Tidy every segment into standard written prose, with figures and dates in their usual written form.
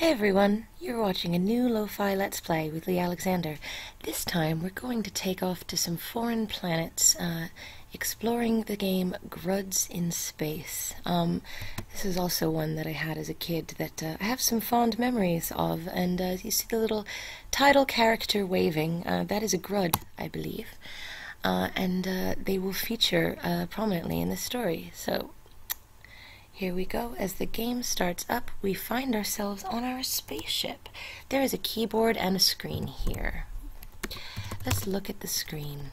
Hey everyone, you're watching a new lo-fi Let's Play with Lee Alexander. This time we're going to take off to some foreign planets, exploring the game Gruds in Space. This is also one that I had as a kid that I have some fond memories of, and you see the little title character waving, that is a Grud, I believe. And they will feature prominently in the story, so here we go. As the game starts up, we find ourselves on our spaceship. There is a keyboard and a screen here. Let's look at the screen.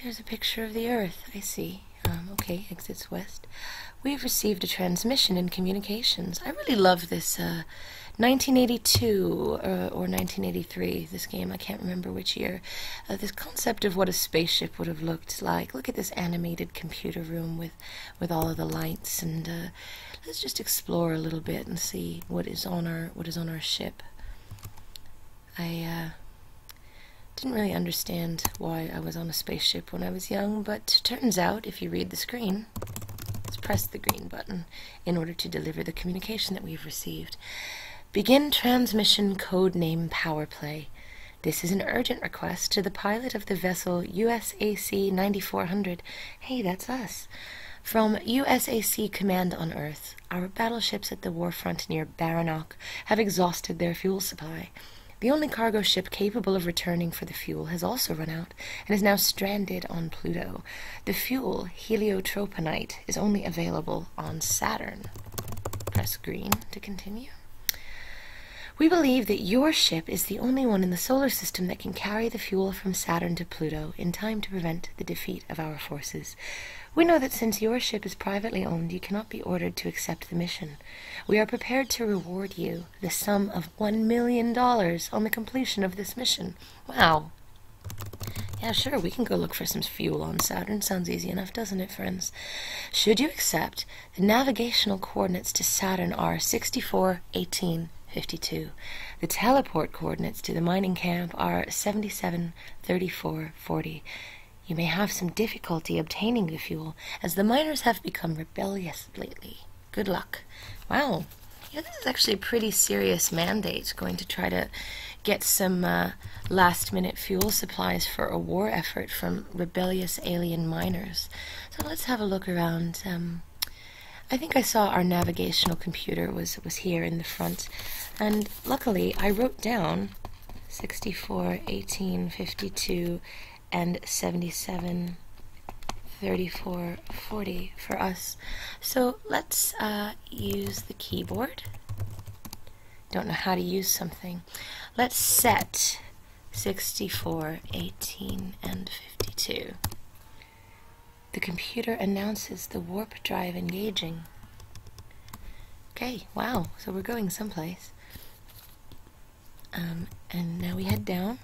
There's a picture of the Earth, I see. Okay, exits west. We've received a transmission in communications. I really love this 1982 or 1983, this game, I can't remember which year. This concept of what a spaceship would have looked like. Look at this animated computer room with all of the lights, and let's just explore a little bit and see what is on our ship. I didn't really understand why I was on a spaceship when I was young, but turns out if you read the screen, let's press the green button in order to deliver the communication that we've received. Begin transmission codename power play. This is an urgent request to the pilot of the vessel USAC 9400. Hey, that's us. From USAC Command on Earth, our battleships at the warfront near Baranok have exhausted their fuel supply. The only cargo ship capable of returning for the fuel has also run out and is now stranded on Pluto. The fuel, heliotroponite, is only available on Saturn. Press green to continue. We believe that your ship is the only one in the solar system that can carry the fuel from Saturn to Pluto in time to prevent the defeat of our forces. We know that since your ship is privately owned, you cannot be ordered to accept the mission. We are prepared to reward you the sum of $1 million on the completion of this mission. Wow. Yeah, sure, we can go look for some fuel on Saturn. Sounds easy enough, doesn't it, friends? Should you accept, the navigational coordinates to Saturn are 64, 18, 52. The teleport coordinates to the mining camp are 77, 34, 40. You may have some difficulty obtaining the fuel, as the miners have become rebellious lately. Good luck. Wow. Yeah, this is actually a pretty serious mandate, going to try to get some last-minute fuel supplies for a war effort from rebellious alien miners. So let's have a look around. I think I saw our navigational computer was here in the front, and luckily I wrote down 64, 18, 52, and 77, 34, 40 for us. So let's use the keyboard. Don't know how to use something. Let's set 64, 18, and 52. The computer announces the warp drive engaging. Okay, wow, so we're going someplace. And now we head down.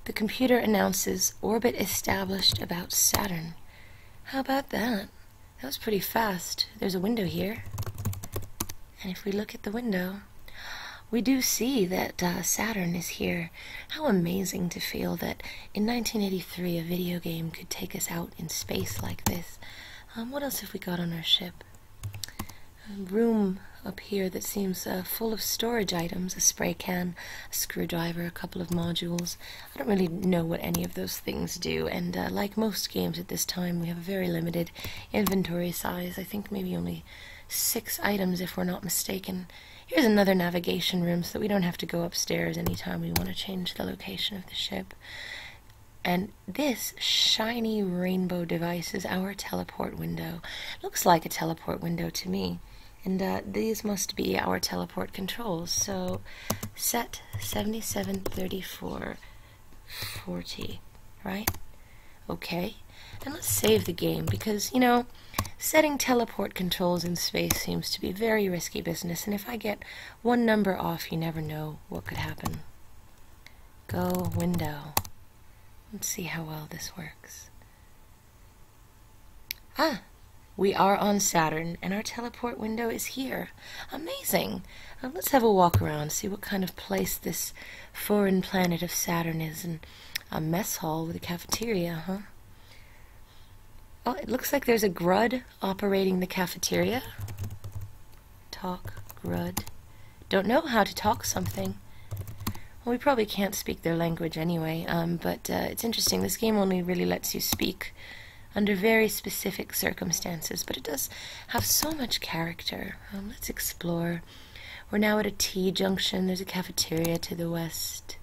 The computer announces orbit established about Saturn. How about that? That was pretty fast. There's a window here. And if we look at the window, we do see that Saturn is here. How amazing to feel that in 1983 a video game could take us out in space like this. What else have we got on our ship? A room up here that seems full of storage items, a spray can, a screwdriver, a couple of modules. I don't really know what any of those things do, and like most games at this time, we have a very limited inventory size. I think maybe only 6 items if we're not mistaken. Here's another navigation room so that we don't have to go upstairs anytime we want to change the location of the ship. And this shiny rainbow device is our teleport window. Looks like a teleport window to me. And these must be our teleport controls. So set 77, 34, 40, right? Okay. And let's save the game because, you know, setting teleport controls in space seems to be very risky business, and if I get one number off, you never know what could happen. Go window. Let's see how well this works. Ah! We are on Saturn, and our teleport window is here. Amazing! Let's have a walk around, see what kind of place this foreign planet of Saturn is, and a mess hall with a cafeteria, huh? Oh, it looks like there's a Grud operating the cafeteria. Talk, Grud. Don't know how to talk something. Well, we probably can't speak their language anyway, but it's interesting. This game only really lets you speak under very specific circumstances, but it does have so much character. Let's explore. We're now at a T-junction. There's a cafeteria to the west.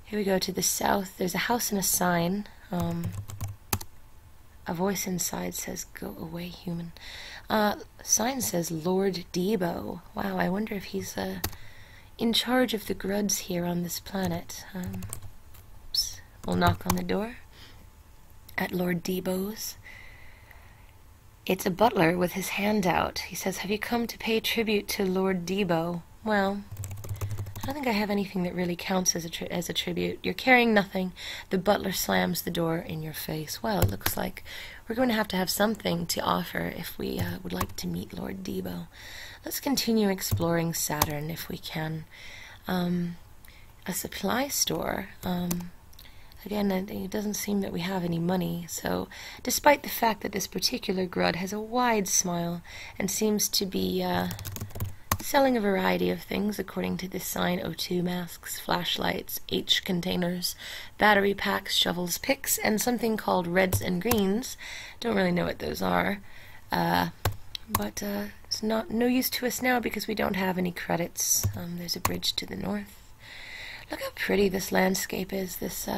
Here we go to the south. There's a house and a sign. A voice inside says, "Go away, human." Sign says, "Lord Debo." Wow, I wonder if he's in charge of the Gruds here on this planet. Oops. We'll knock on the door at Lord Debo's. It's a butler with his hand out. He says, "Have you come to pay tribute to Lord Debo?" Well, I don't think I have anything that really counts as a tribute. You're carrying nothing. The butler slams the door in your face. Well, it looks like we're going to have something to offer if we would like to meet Lord Debo. Let's continue exploring Saturn if we can. A supply store. Again, it doesn't seem that we have any money, so despite the fact that this particular Grud has a wide smile and seems to be selling a variety of things according to this sign: O2 masks, flashlights, H containers, battery packs, shovels, picks, and something called reds and greens. Don't really know what those are, but it's no use to us now because we don't have any credits. There's a bridge to the north. Look how pretty this landscape is, this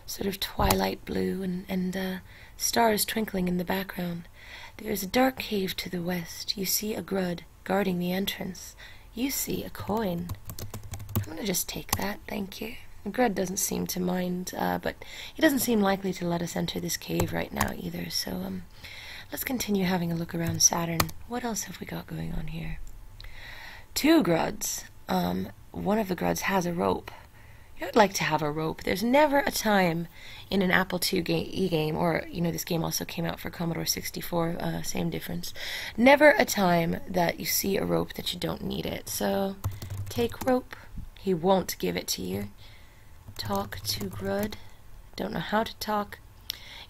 sort of twilight blue and stars twinkling in the background. There's a dark cave to the west. You see a Grud guarding the entrance. You see a coin. I'm going to just take that, thank you. Grud doesn't seem to mind, but he doesn't seem likely to let us enter this cave right now either, so let's continue having a look around Saturn. What else have we got going on here? 2 Gruds. One of the Gruds has a rope. I'd like to have a rope. There's never a time in an Apple II game, or, this game also came out for Commodore 64, same difference. Never a time that you see a rope that you don't need it. So, take rope. He won't give it to you. Talk to Grud. Don't know how to talk.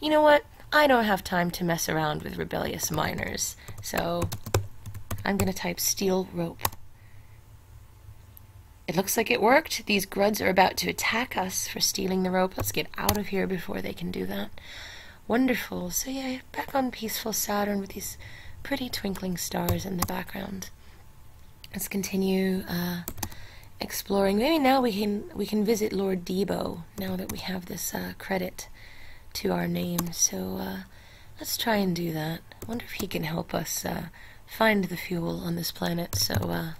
You know what? I don't have time to mess around with rebellious miners. So, I'm going to type steel rope. It looks like it worked. These Gruds are about to attack us for stealing the rope. Let's get out of here before they can do that. Wonderful. So yeah, back on peaceful Saturn with these pretty twinkling stars in the background. Let's continue exploring. Maybe now we can visit Lord Debo now that we have this credit to our name. So let's try and do that. I wonder if he can help us find the fuel on this planet so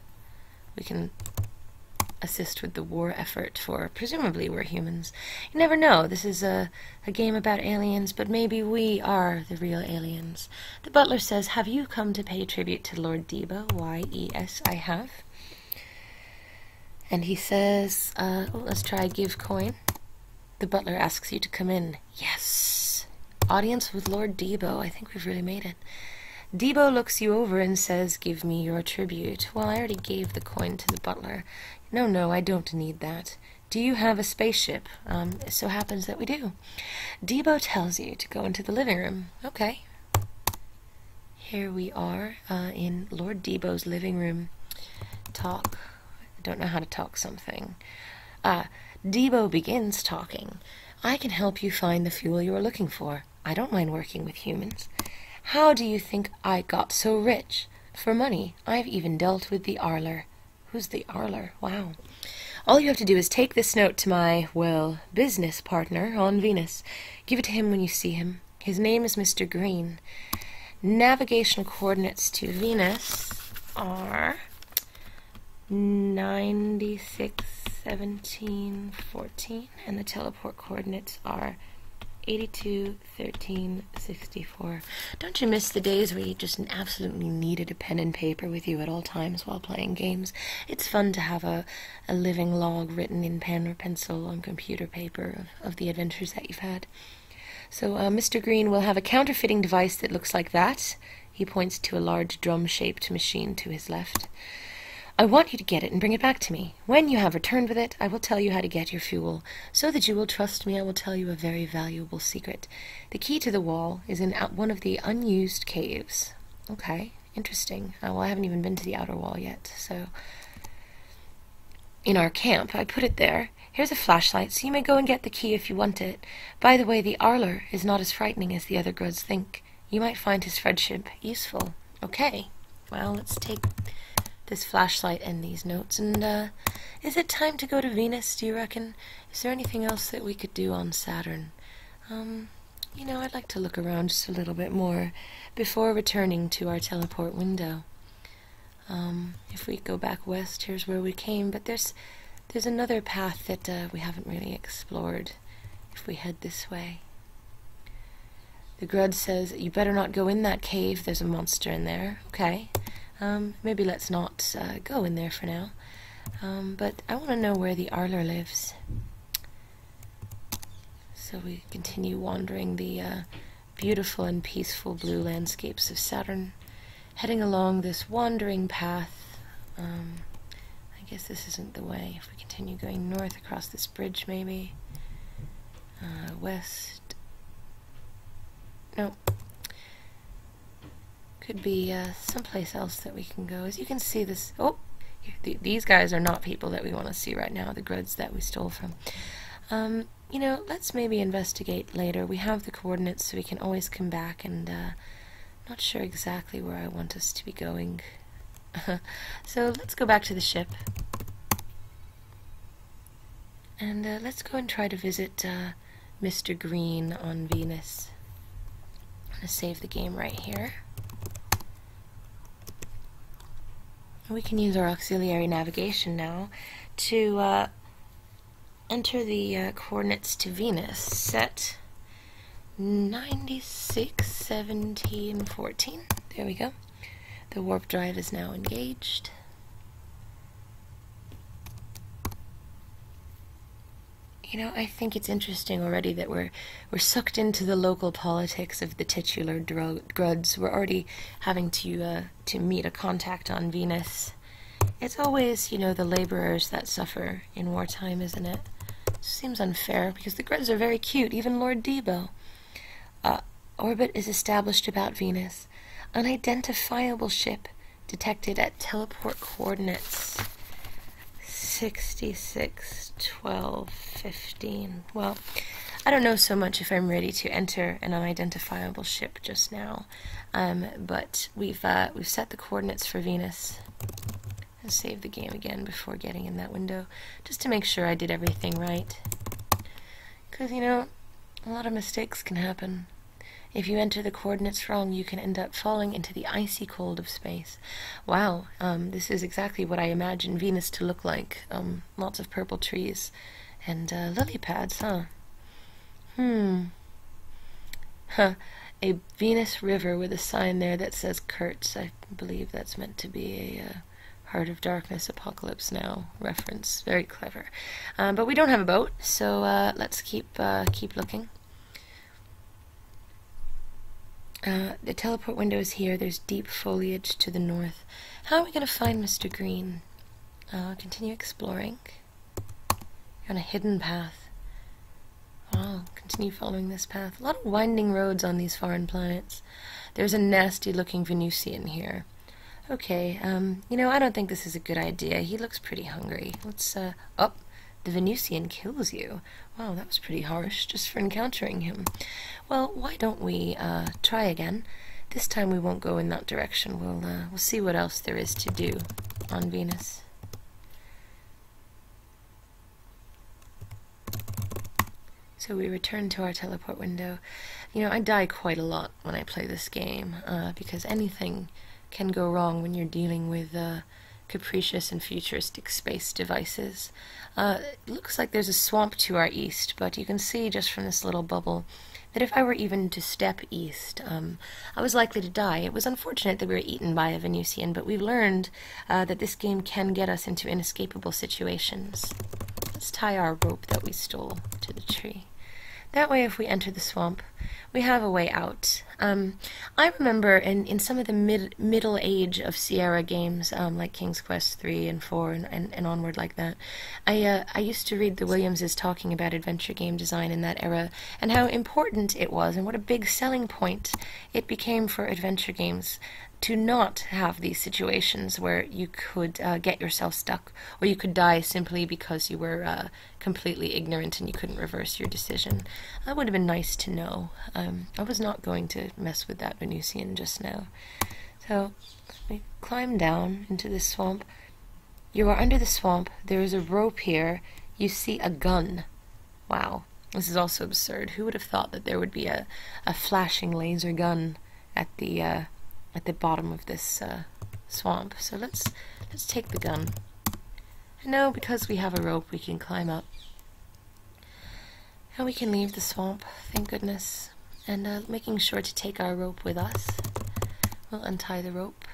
we can assist with the war effort for, presumably we're humans. You never know. This is a game about aliens, but maybe we are the real aliens. The butler says, "Have you come to pay tribute to Lord Debo?" Y-E-S, I have. And he says, let's try give coin. The butler asks you to come in. Yes! Audience with Lord Debo. I think we've really made it. Debo looks you over and says, "Give me your tribute." Well, I already gave the coin to the butler. No, I don't need that. Do you have a spaceship? It so happens that we do. Debo tells you to go into the living room. Okay. Here we are in Lord Debo's living room. Talk. I don't know how to talk something. Debo begins talking. "I can help you find the fuel you are looking for. I don't mind working with humans. How do you think I got so rich? For money. I've even dealt with the Arler." Who's the Arler? Wow. "All you have to do is take this note to my, business partner on Venus. Give it to him when you see him. His name is Mr. Green. Navigational coordinates to Venus are 96, 17, 14, and the teleport coordinates are 82, 13, 64. Don't you miss the days where you just absolutely needed a pen and paper with you at all times while playing games? It's fun to have a living log written in pen or pencil on computer paper of the adventures that you've had. So Mr. Green will have a counterfeiting device that looks like that. He points to a large drum-shaped machine to his left. I want you to get it and bring it back to me. When you have returned with it, I will tell you how to get your fuel. So that you will trust me, I will tell you a very valuable secret. The key to the wall is in one of the unused caves. Okay, interesting. Well, I haven't even been to the outer wall yet, so... In our camp, I put it there. Here's a flashlight, so you may go and get the key if you want it. By the way, the Arler is not as frightening as the other Gruds think. You might find his friendship useful. Okay, well, let's take this flashlight and these notes, and, is it time to go to Venus, do you reckon? Is there anything else that we could do on Saturn? You know, I'd like to look around just a little bit more before returning to our teleport window. If we go back west, here's where we came, but there's another path that we haven't really explored if we head this way. The Grud says, you better not go in that cave, there's a monster in there. Okay, maybe let's not go in there for now. But I want to know where the Arler lives. So we continue wandering the beautiful and peaceful blue landscapes of Saturn, heading along this wandering path. I guess this isn't the way. If we continue going north across this bridge, maybe. West. No. Could be someplace else that we can go. As you can see, this... Oh! These guys are not people that we want to see right now, the Gruds that we stole from. You know, let's maybe investigate later. We have the coordinates, so we can always come back, and not sure exactly where I want us to be going. So let's go back to the ship. And let's go and try to visit Mr. Green on Venus. I'm going to save the game right here. We can use our auxiliary navigation now to enter the coordinates to Venus. Set 96, 17, 14. There we go. The warp drive is now engaged. You know, I think it's interesting already that we're sucked into the local politics of the titular Gruds. We're already having to meet a contact on Venus. It's always, you know, the laborers that suffer in wartime, isn't it? Seems unfair, because the Gruds are very cute, even Lord Debo. Orbit is established about Venus. Unidentifiable ship detected at teleport coordinates 66, 12, 15. Well, I don't know so much if I'm ready to enter an unidentifiable ship just now, but we've set the coordinates for Venus. I'll save the game again before getting in that window, just to make sure I did everything right. Because, you know, a lot of mistakes can happen. If you enter the coordinates wrong, you can end up falling into the icy cold of space. Wow, this is exactly what I imagined Venus to look like. Lots of purple trees and lily pads, huh? A Venus river with a sign there that says Kurtz. I believe that's meant to be a Heart of Darkness Apocalypse Now reference. Very clever. But we don't have a boat, so let's keep looking. The teleport window is here. There's deep foliage to the north. How are we going to find Mr. Green? Continue exploring. You're on a hidden path. Wow, continue following this path. A lot of winding roads on these foreign planets. There's a nasty looking Venusian here. Okay, you know, I don't think this is a good idea. He looks pretty hungry. Let's, oh, the Venusian kills you. Wow, that was pretty harsh, just for encountering him. Well, why don't we, try again? This time we won't go in that direction. We'll see what else there is to do on Venus. So we return to our teleport window. You know, I die quite a lot when I play this game, because anything can go wrong when you're dealing with capricious and futuristic space devices. It looks like there's a swamp to our east, but you can see just from this little bubble that if I were even to step east, I was likely to die. It was unfortunate that we were eaten by a Venusian, but we've learned that this game can get us into inescapable situations. Let's tie our rope that we stole to the tree. That way, if we enter the swamp, we have a way out. I remember in some of the middle age of Sierra games, like King's Quest 3 and 4 and onward like that, I used to read the Williamses talking about adventure game design in that era and how important it was and what a big selling point it became for adventure games to not have these situations where you could get yourself stuck, or you could die simply because you were completely ignorant and you couldn't reverse your decision. That would have been nice to know. I was not going to mess with that Venusian just now. So, we climb down into this swamp. You are under the swamp. There is a rope here. You see a gun. Wow. This is also absurd. Who would have thought that there would be a flashing laser gun at the bottom of this swamp? So let's take the gun. And now, because we have a rope, we can climb up. And we can leave the swamp, thank goodness. And making sure to take our rope with us. We'll untie the rope.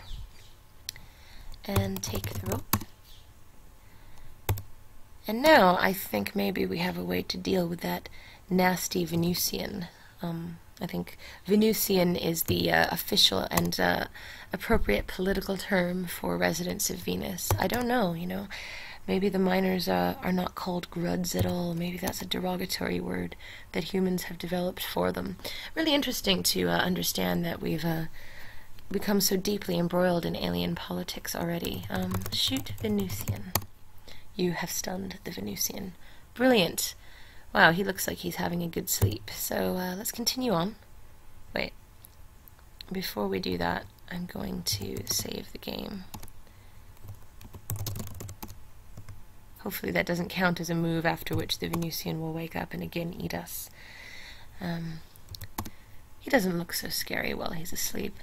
And take the rope. And now, I think maybe we have a way to deal with that nasty Venusian. I think Venusian is the official and appropriate political term for residents of Venus. I don't know, you know. Maybe the miners are not called Gruds at all. Maybe that's a derogatory word that humans have developed for them. Really interesting to understand that we've become so deeply embroiled in alien politics already. Shoot Venusian. You have stunned the Venusian. Brilliant. Wow, he looks like he's having a good sleep. So let's continue on. Wait. Before we do that, I'm going to save the game. Hopefully that doesn't count as a move after which the Venusian will wake up and again eat us. He doesn't look so scary while he's asleep.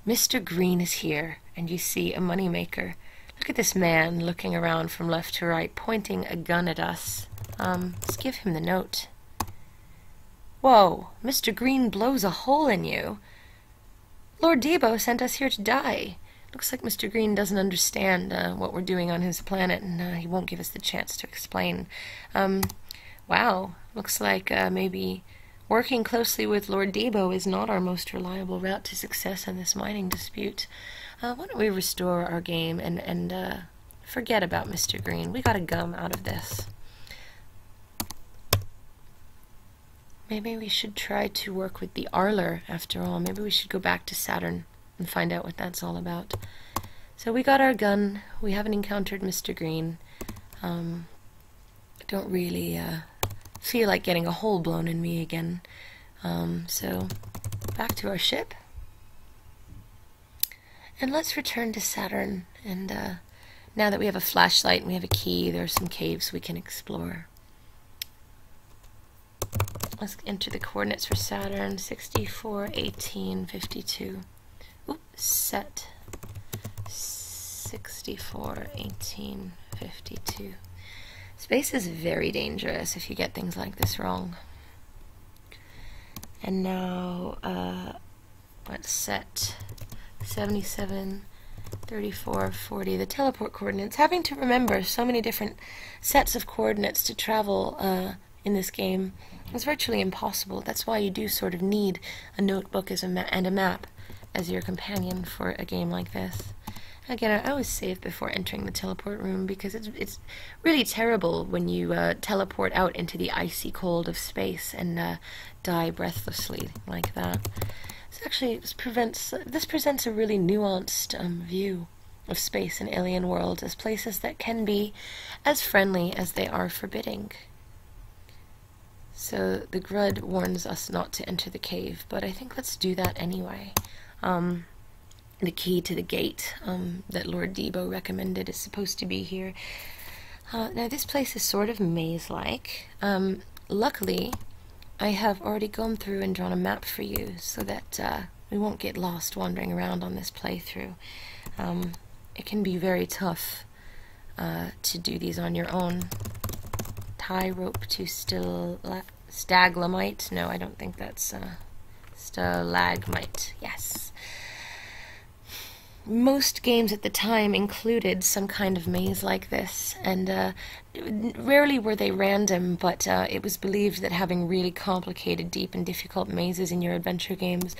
Mr. Green is here, and you see a moneymaker. Look at this man looking around from left to right, pointing a gun at us. Let's give him the note. Whoa, Mr. Green blows a hole in you. Lord Debo sent us here to die. Looks like Mr. Green doesn't understand what we're doing on his planet, and he won't give us the chance to explain. Wow, looks like maybe working closely with Lord Debo is not our most reliable route to success in this mining dispute. Why don't we restore our game and forget about Mr. Green? We gotta gum out of this. Maybe we should try to work with the Arler after all. Maybe we should go back to Saturn and find out what that's all about. So we got our gun. We haven't encountered Mr. Green. I don't really feel like getting a hole blown in me again. So back to our ship. And let's return to Saturn. And now that we have a flashlight and we have a key, there are some caves we can explore. Let's enter the coordinates for Saturn. 64, 18, 52. Oops, set. 64, 18, 52. Space is very dangerous if you get things like this wrong. And now, let's set 77, 34, 40, the teleport coordinates. Having to remember so many different sets of coordinates to travel in this game is virtually impossible. That's why you do sort of need a notebook and a map as your companion for a game like this. Again, I always save before entering the teleport room because it's really terrible when you teleport out into the icy cold of space and die breathlessly like that. This presents a really nuanced view of space and alien worlds as places that can be as friendly as they are forbidding. So the Grud warns us not to enter the cave, but I think let's do that anyway. The key to the gate that Lord Debo recommended is supposed to be here. Now this place is sort of maze-like. Luckily, I have already gone through and drawn a map for you so that we won't get lost wandering around on this playthrough. It can be very tough to do these on your own. Tie rope to staglamite. No, I don't think that's stalagmite. Yes. most games at the time included some kind of maze like this, and rarely were they random, but it was believed that having really complicated, deep, and difficult mazes in your adventure games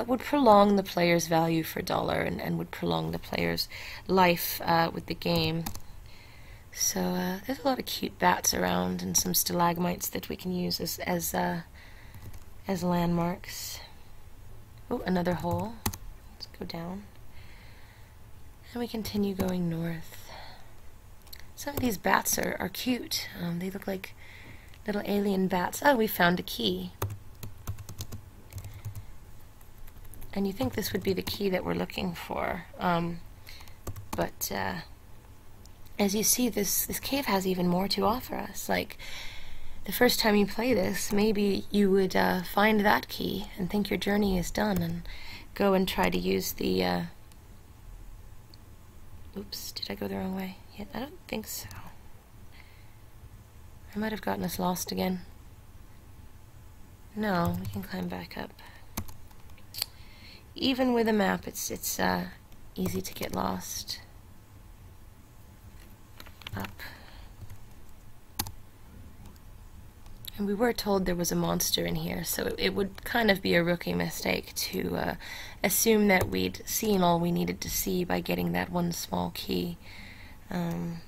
would prolong the player's value for dollar and would prolong the player's life with the game. So there's a lot of cute bats around and some stalagmites that we can use as landmarks. Oh, another hole. Let's go down. And we continue going north. Some of these bats are cute. They look like little alien bats. Oh, we found a key. And you think this would be the key that we're looking for. But as you see, this cave has even more to offer us. Like, the first time you play this, maybe you would find that key and think your journey is done and go and try to use the... Oops, did I go the wrong way? Yeah, I don't think so. I might have gotten us lost again. No, we can climb back up. Even with a map, it's easy to get lost. Up. And we were told there was a monster in here, so it would kind of be a rookie mistake to assume that we'd seen all we needed to see by getting that one small key. And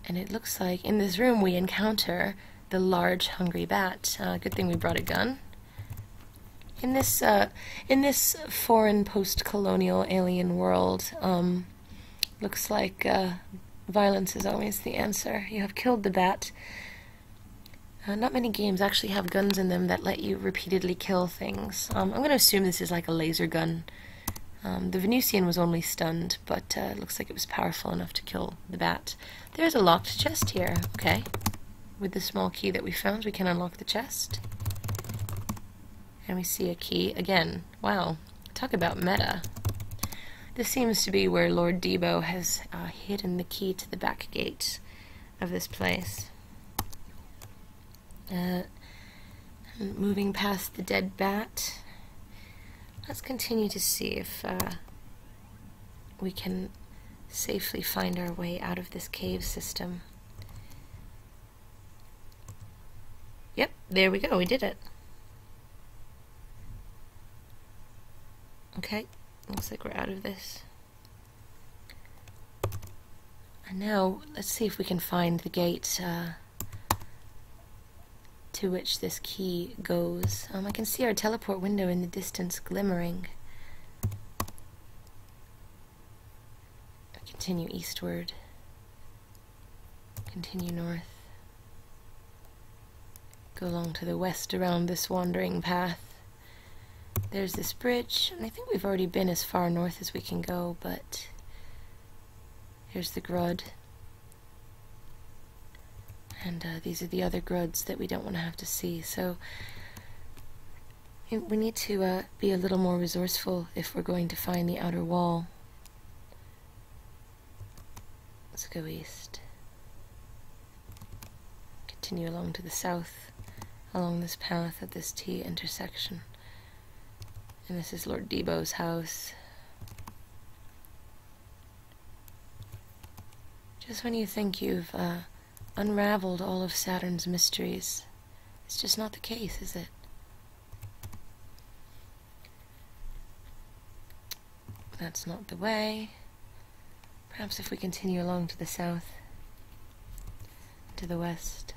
it looks like in this room we encounter the large hungry bat. Good thing we brought a gun. In this foreign post-colonial alien world, looks like violence is always the answer. You have killed the bat. Not many games actually have guns in them that let you repeatedly kill things. I'm going to assume this is like a laser gun. The Venusian was only stunned, but it looks like it was powerful enough to kill the bat. There's a locked chest here. Okay. With the small key that we found, we can unlock the chest. And we see a key again. Wow. Talk about meta. This seems to be where Lord Debo has hidden the key to the back gate of this place. Moving past the dead bat, let's continue to see if we can safely find our way out of this cave system. Yep, there we go, we did it. Okay. Looks like we're out of this. And now, let's see if we can find the gate to which this key goes. I can see our teleport window in the distance glimmering. Continue eastward. Continue north. Go along to the west around this wandering path. There's this bridge, and I think we've already been as far north as we can go, but here's the Grud. And these are the other Gruds that we don't want to have to see, so we need to be a little more resourceful if we're going to find the outer wall. Let's go east. Continue along to the south, along this path at this T intersection. And this is Lord Debo's house. Just when you think you've unraveled all of Saturn's mysteries, it's just not the case, is it? That's not the way. Perhaps if we continue along to the south, to the west.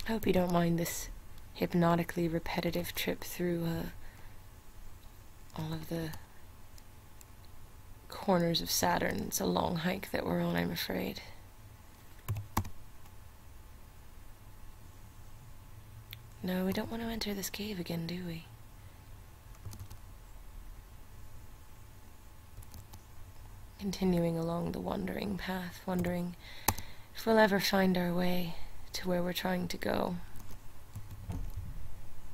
I hope you don't mind this hypnotically repetitive trip through all of the corners of Saturn. It's a long hike that we're on, I'm afraid. No, we don't want to enter this cave again, do we? Continuing along the wandering path, wondering if we'll ever find our way to where we're trying to go.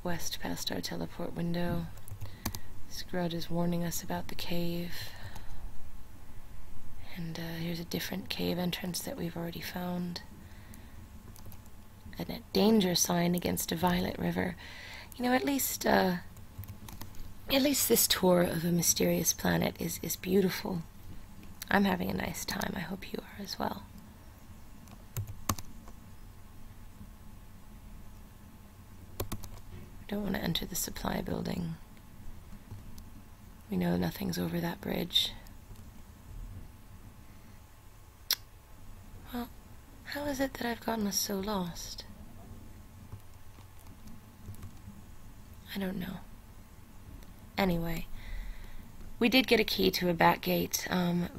West past our teleport window. Grud is warning us about the cave. And here's a different cave entrance that we've already found. A danger sign against a violet river. You know, at least At least this tour of a mysterious planet is beautiful. I'm having a nice time. I hope you are as well. I don't want to enter the supply building. We know nothing's over that bridge. Well, how is it that I've gotten us so lost? I don't know. Anyway, we did get a key to a back gate,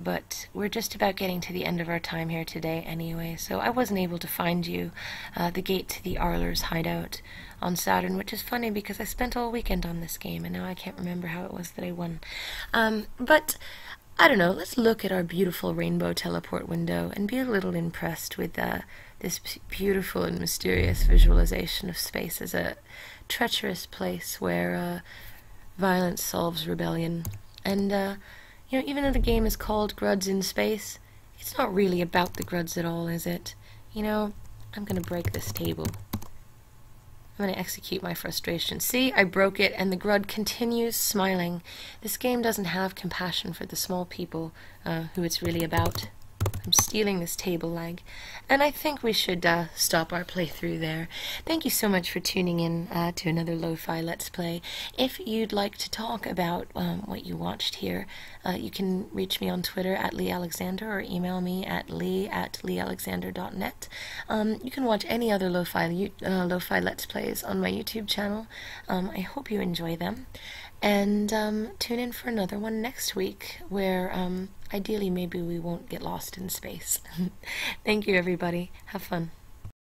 but we're just about getting to the end of our time here today anyway, so I wasn't able to find you the gate to the Arler's hideout on Saturn, which is funny because I spent all weekend on this game and now I can't remember how it was that I won. But I don't know, let's look at our beautiful rainbow teleport window and be a little impressed with this beautiful and mysterious visualization of space as a treacherous place where violence solves rebellion. And, you know, even though the game is called Gruds in Space, it's not really about the Gruds at all, is it? You know, I'm gonna break this table. I'm gonna execute my frustration. See, I broke it, and the Grud continues smiling. This game doesn't have compassion for the small people who it's really about. I'm stealing this table leg, and I think we should stop our playthrough there. Thank you so much for tuning in to another Lo-Fi Let's Play. If you'd like to talk about what you watched here, you can reach me on Twitter at Lee Alexander or email me at lee@leealexander.net. You can watch any other Lo-Fi Let's Plays on my YouTube channel. I hope you enjoy them. And tune in for another one next week where ideally maybe we won't get lost in space. Thank you, everybody. Have fun.